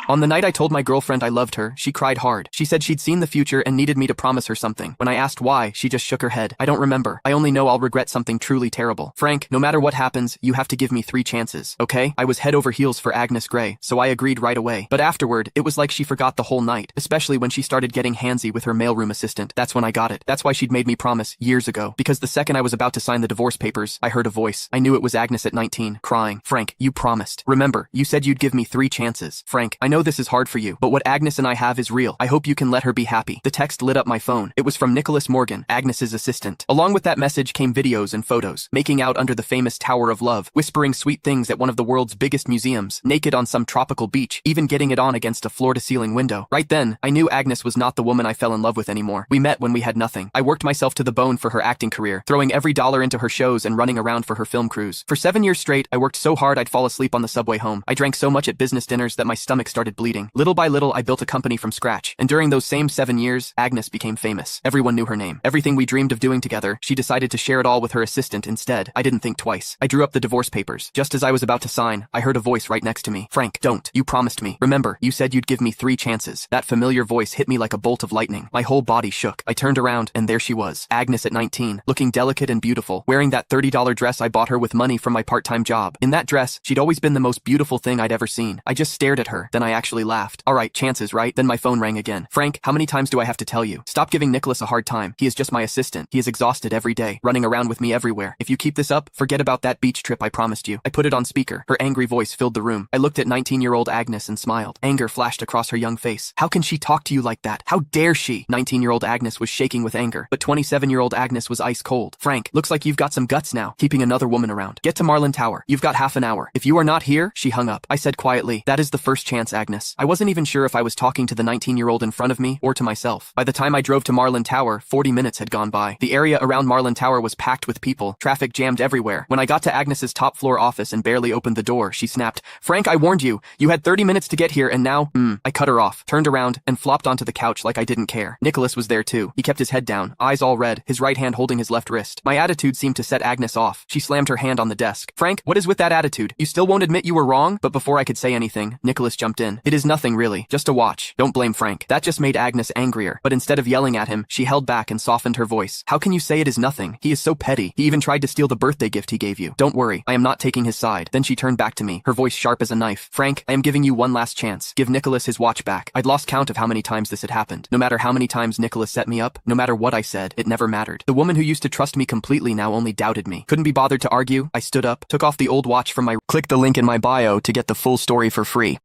On the night I told my girlfriend I loved her, she cried hard. She said she'd seen the future and needed me to promise her something. When I asked why, she just shook her head. I don't remember. I only know I'll regret something truly terrible. Frank, no matter what happens, you have to give me 3 chances, okay? I was head over heels for Agnes Gray, so I agreed right away. But afterward, it was like she forgot the whole night, especially when she started getting handsy with her mailroom assistant. That's when I got it. That's why she'd made me promise years ago. Because the second I was about to sign the divorce papers, I heard a voice. I knew it was Agnes at 19, crying. Frank, you promised. Remember, you said you'd give me 3 chances. Frank, I know this is hard for you, but what Agnes and I have is real. I hope you can let her be happy. The text lit up my phone. It was from Nicholas Morgan, Agnes's assistant. Along with that message came videos and photos, making out under the famous Tower of Love, whispering sweet things at one of the world's biggest museums, naked on some tropical beach, even getting it on against a floor-to-ceiling window. Right then, I knew Agnes was not the woman I fell in love with anymore. We met when we had nothing. I worked myself to the bone for her acting career, throwing every dollar into her shows and running around for her film crews. For 7 years straight, I worked so hard I'd fall asleep on the subway home. I drank so much at business dinners that my stomach started bleeding. Little by little, I built a company from scratch, and during those same 7 years, Agnes became famous. Everyone knew her name. Everything we dreamed of doing together, she decided to share it all with her assistant instead. I didn't think twice. I drew up the divorce papers. Just as I was about to sign, I heard a voice right next to me. Frank, don't. You promised me. Remember, you said you'd give me 3 chances. That familiar voice hit me like a bolt of lightning. My whole body shook. I turned around, and there she was. Agnes at 19, looking delicate and beautiful, wearing that $30 dress I bought her with money from my part-time job. In that dress, she'd always been the most beautiful thing I'd ever seen. I just stared at her, then I actually laughed. All right, chances, right? Then my phone rang again. Frank, how many times do I have to tell you? Stop giving Nicholas a hard time. He is just my assistant. He is exhausted every day, running around with me everywhere. If you keep this up, forget about that beach trip I promised you. I put it on speaker. Her angry voice filled the room. I looked at 19-year-old Agnes and smiled. Anger flashed across her young face. How can she talk to you like that? How dare she? 19-year-old Agnes was shaking with anger, but 27-year-old Agnes was ice cold. Frank, looks like you've got some guts now, keeping another woman around. Get to Marlin Tower. You've got half an hour. If you are not here, she hung up. I said quietly, that is the first chance, Agnes. I wasn't even sure if I was talking to the 19-year-old in front of me or to myself. By the time I drove to Marlin Tower, 40 minutes had gone by. The area around Marlin Tower was packed with people, traffic jammed everywhere. When I got to Agnes's top floor office and barely opened the door, she snapped, Frank, I warned you. You had 30 minutes to get here and now, I cut her off, turned around, and flopped onto the couch like I didn't care. Nicholas was there too. He kept his head down, eyes all red, his right hand holding his left wrist. My attitude seemed to set Agnes off. She slammed her hand on the desk. Frank, what is with that attitude? You still won't admit you were wrong? But before I could say anything, Nicholas jumped in. It is nothing really, just a watch. Don't blame Frank. That just made Agnes angrier, but instead of yelling at him, she held back and softened her voice. How can you say it is nothing? He is so petty. He even tried to steal the birthday gift he gave you. Don't worry, I am not taking his side. Then she turned back to me, her voice sharp as a knife. Frank, I am giving you one last chance. Give Nicholas his watch back. I'd lost count of how many times this had happened. No matter how many times Nicholas set me up, no matter what I said, it never mattered. The woman who used to trust me completely now only doubted me. Couldn't be bothered to argue. I stood up, took off the old watch from my... Click the link in my bio to get the full story for free.